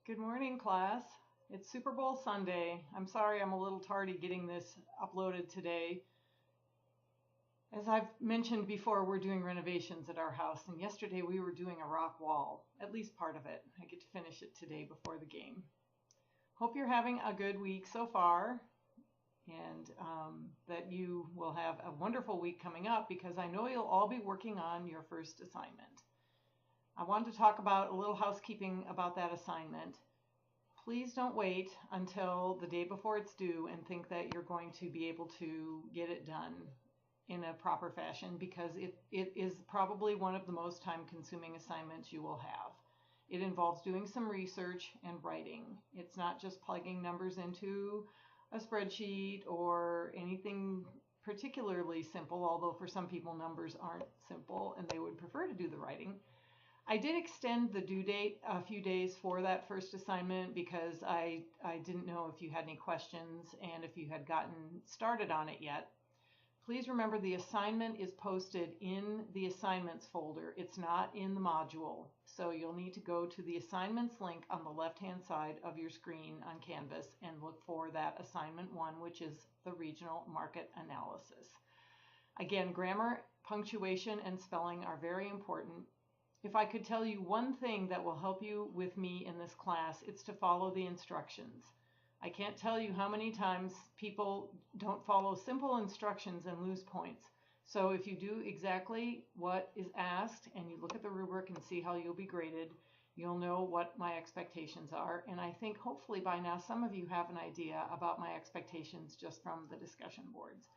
Good morning, class. It's Super Bowl Sunday. I'm sorry I'm a little tardy getting this uploaded today. As I've mentioned before, we're doing renovations at our house, and yesterday we were doing a rock wall, at least part of it. I get to finish it today before the game. Hope you're having a good week so far, and that you will have a wonderful week coming up, because I know you'll all be working on your first assignment. I wanted to talk about a little housekeeping about that assignment. Please don't wait until the day before it's due and think that you're going to be able to get it done in a proper fashion, because it is probably one of the most time-consuming assignments you will have. It involves doing some research and writing. It's not just plugging numbers into a spreadsheet or anything particularly simple, although for some people numbers aren't simple and they would prefer to do the writing. I did extend the due date a few days for that first assignment because I didn't know if you had any questions and if you had gotten started on it yet. Please remember the assignment is posted in the assignments folder. It's not in the module. So you'll need to go to the assignments link on the left-hand side of your screen on Canvas and look for that assignment 1, which is the regional market analysis. Again, grammar, punctuation, and spelling are very important. If I could tell you one thing that will help you with me in this class, it's to follow the instructions. I can't tell you how many times people don't follow simple instructions and lose points. So if you do exactly what is asked and you look at the rubric and see how you'll be graded, you'll know what my expectations are. And I think hopefully by now some of you have an idea about my expectations just from the discussion boards.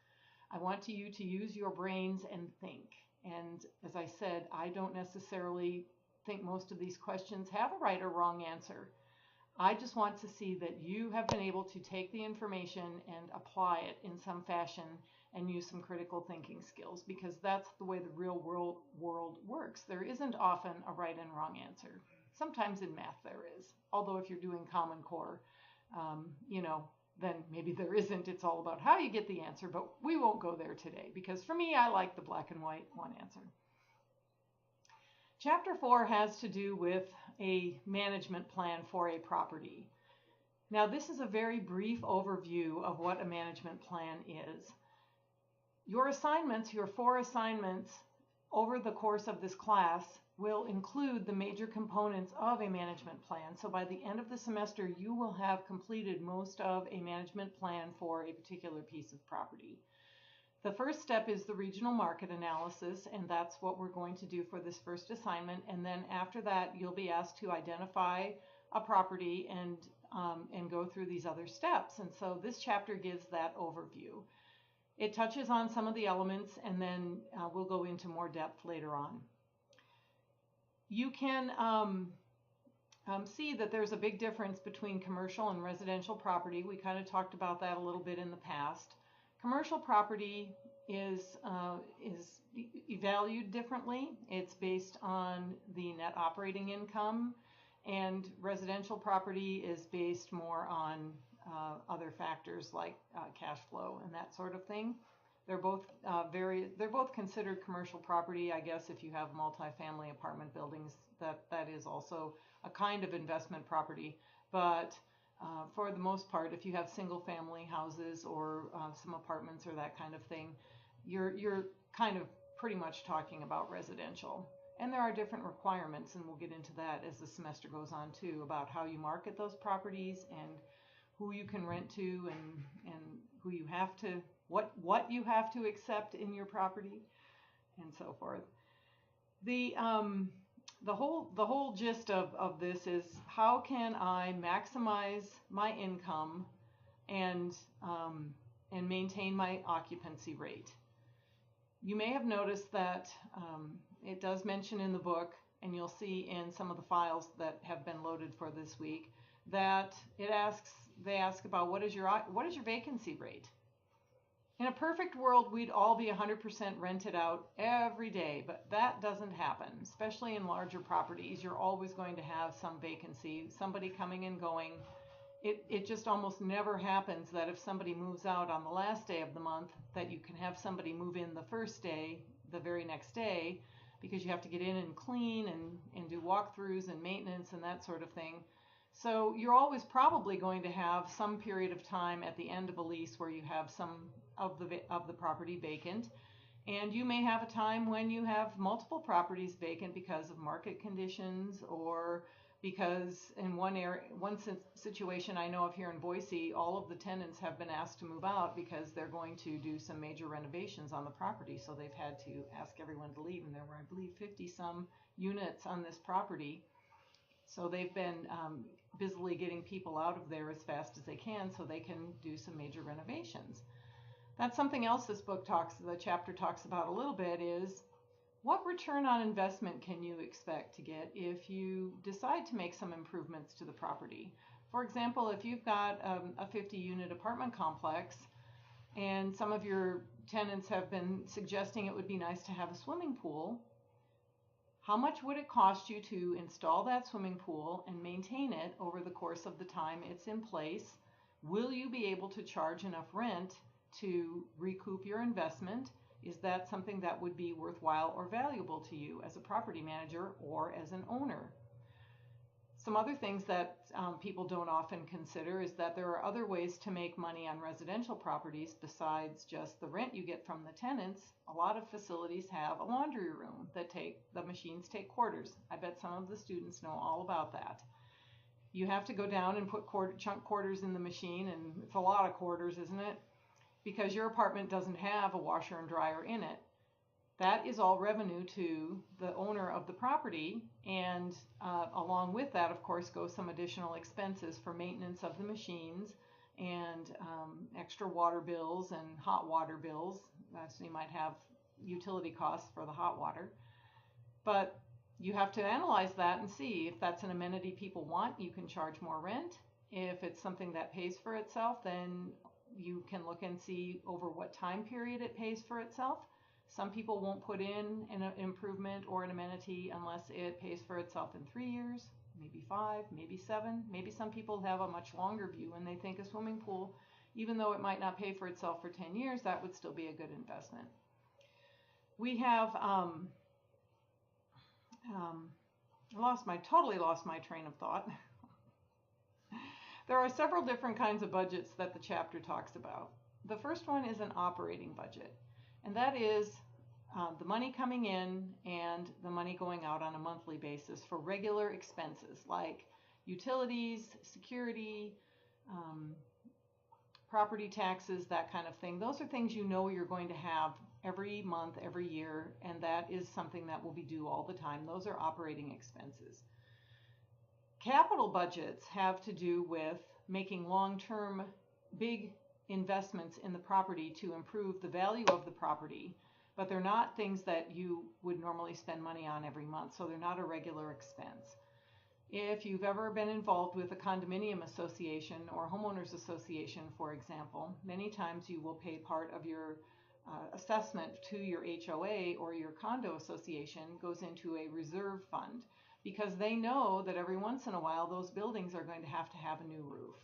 I want you to use your brains and think. And as I said, I don't necessarily think most of these questions have a right or wrong answer. I just want to see that you have been able to take the information and apply it in some fashion and use some critical thinking skills, because that's the way the real world works. There isn't often a right and wrong answer. Sometimes in math there is, although if you're doing Common Core, then maybe there isn't. It's all about how you get the answer, but we won't go there today, because for me, I like the black and white one answer. Chapter 4 has to do with a management plan for a property. Now, this is a very brief overview of what a management plan is. Your assignments, your 4 assignments over the course of this class, will include the major components of a management plan. So by the end of the semester, you will have completed most of a management plan for a particular piece of property. The first step is the regional market analysis, and that's what we're going to do for this first assignment. And then after that, you'll be asked to identify a property and go through these other steps. And so this chapter gives that overview. It touches on some of the elements, and then we'll go into more depth later on. You can see that there's a big difference between commercial and residential property. We kind of talked about that a little bit in the past. Commercial property is valued differently. It's based on the net operating income, and residential property is based more on other factors like cash flow and that sort of thing. They're both considered commercial property. I guess if you have multifamily apartment buildings, that is also a kind of investment property. But for the most part, if you have single family houses or some apartments or that kind of thing, you're kind of pretty much talking about residential. And there are different requirements, and we'll get into that as the semester goes on too, about how you market those properties and who you can rent to and who you have to, what you have to accept in your property, and so forth. The whole gist of this is, how can I maximize my income and maintain my occupancy rate? You may have noticed that it does mention in the book, and you'll see in some of the files that have been loaded for this week, that they ask about what is your vacancy rate. In a perfect world, we'd all be 100% rented out every day, but that doesn't happen, especially in larger properties. You're always going to have some vacancy, somebody coming and going. It just almost never happens that if somebody moves out on the last day of the month, that you can have somebody move in the first day, the very next day, because you have to get in and clean and do walkthroughs and maintenance and that sort of thing. So you're always probably going to have some period of time at the end of a lease where you have some of the property vacant. And you may have a time when you have multiple properties vacant because of market conditions, or because in one situation I know of here in Boise, all of the tenants have been asked to move out because they're going to do some major renovations on the property. So they've had to ask everyone to leave, and there were, I believe, 50 some units on this property. So they've been busily getting people out of there as fast as they can so they can do some major renovations. That's something else the chapter talks about a little bit, is what return on investment can you expect to get if you decide to make some improvements to the property? For example, if you've got a 50-unit apartment complex and some of your tenants have been suggesting it would be nice to have a swimming pool, how much would it cost you to install that swimming pool and maintain it over the course of the time it's in place? Will you be able to charge enough rent to recoup your investment? Is that something that would be worthwhile or valuable to you as a property manager or as an owner? Some other things that people don't often consider is that there are other ways to make money on residential properties besides just the rent you get from the tenants. A lot of facilities have a laundry room the machines take quarters. I bet some of the students know all about that. You have to go down and put chunk quarters in the machine, and it's a lot of quarters, isn't it? Because your apartment doesn't have a washer and dryer in it. That is all revenue to the owner of the property, and along with that, of course, go some additional expenses for maintenance of the machines and extra water bills and hot water bills. So you might have utility costs for the hot water. But you have to analyze that and see if that's an amenity people want. You can charge more rent. If it's something that pays for itself, then you can look and see over what time period it pays for itself. Some people won't put in an improvement or an amenity unless it pays for itself in 3 years, maybe 5, maybe 7. Maybe some people have a much longer view and they think a swimming pool, even though it might not pay for itself for 10 years, that would still be a good investment. We have totally lost my train of thought. There are several different kinds of budgets that the chapter talks about. The first one is an operating budget, and that is the money coming in and the money going out on a monthly basis for regular expenses like utilities, security, property taxes, that kind of thing. Those are things you know you're going to have every month, every year, and that is something that will be due all the time. Those are operating expenses. Capital budgets have to do with making long-term big investments in the property to improve the value of the property, but they're not things that you would normally spend money on every month, so they're not a regular expense. If you've ever been involved with a condominium association or homeowners association, for example, many times you will pay part of your assessment to your HOA or your condo association goes into a reserve fund, because they know that every once in a while those buildings are going to have a new roof,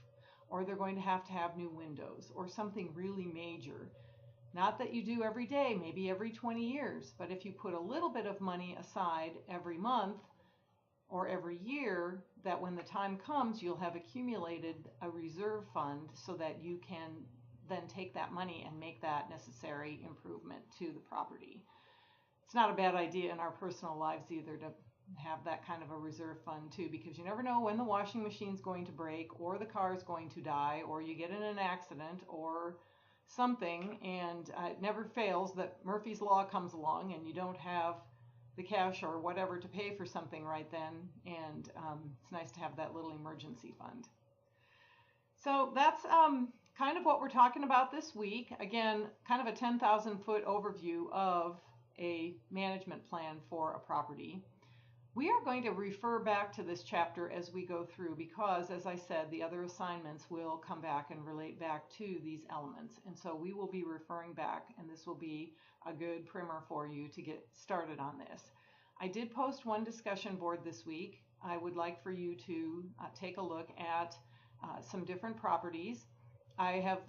or they're going to have new windows, or something really major. Not that you do every day, maybe every 20 years, but if you put a little bit of money aside every month or every year, that when the time comes you'll have accumulated a reserve fund so that you can then take that money and make that necessary improvement to the property. It's not a bad idea in our personal lives either to have that kind of a reserve fund too, because you never know when the washing machine's going to break, or the car is going to die, or you get in an accident or something, and it never fails that Murphy's Law comes along and you don't have the cash or whatever to pay for something right then, and it's nice to have that little emergency fund. So that's kind of what we're talking about this week. Again, kind of a 10,000-foot overview of a management plan for a property. We are going to refer back to this chapter as we go through because, as I said, the other assignments will come back and relate back to these elements. And so we will be referring back, and this will be a good primer for you to get started on this. I did post one discussion board this week. I would like for you to take a look at some different properties. I have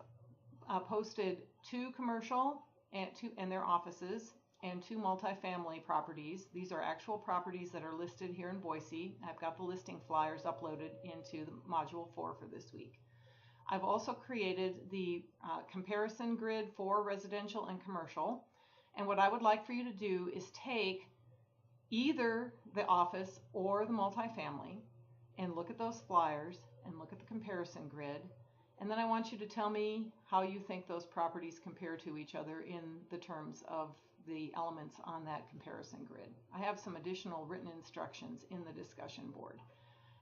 posted 2 commercial and their offices and 2 multifamily properties. These are actual properties that are listed here in Boise. I've got the listing flyers uploaded into the Module 4 for this week. I've also created the comparison grid for residential and commercial. And what I would like for you to do is take either the office or the multifamily and look at those flyers and look at the comparison grid. And then I want you to tell me how you think those properties compare to each other in the terms of the elements on that comparison grid. I have some additional written instructions in the discussion board.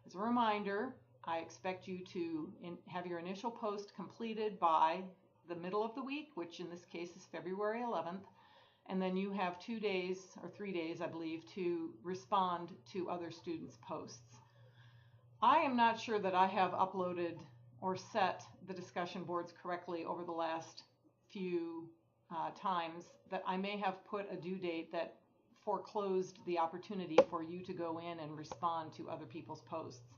As a reminder, I expect you to have your initial post completed by the middle of the week, which in this case is February 11th, and then you have 2 days or 3 days, I believe, to respond to other students' posts. I am not sure that I have uploaded or set the discussion boards correctly over the last few times, that I may have put a due date that foreclosed the opportunity for you to go in and respond to other people's posts.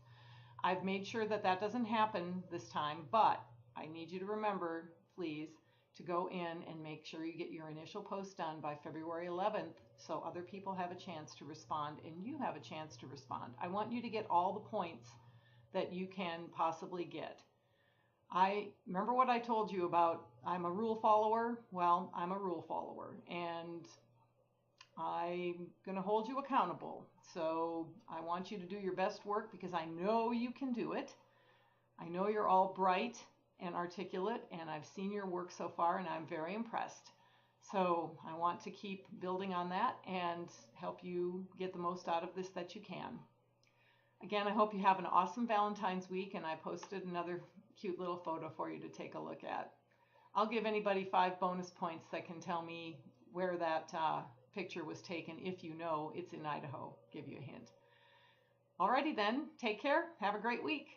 I've made sure that that doesn't happen this time, but I need you to remember, please, to go in and make sure you get your initial post done by February 11th so other people have a chance to respond and you have a chance to respond. I want you to get all the points that you can possibly get. I remember what I told you about I'm a rule follower. Well, I'm a rule follower, and I'm going to hold you accountable. So I want you to do your best work because I know you can do it. I know you're all bright and articulate, and I've seen your work so far, and I'm very impressed. So I want to keep building on that and help you get the most out of this that you can. Again, I hope you have an awesome Valentine's week, and I posted another cute little photo for you to take a look at. I'll give anybody 5 bonus points that can tell me where that picture was taken. If you know it's in Idaho, give you a hint. Alrighty then, take care. Have a great week.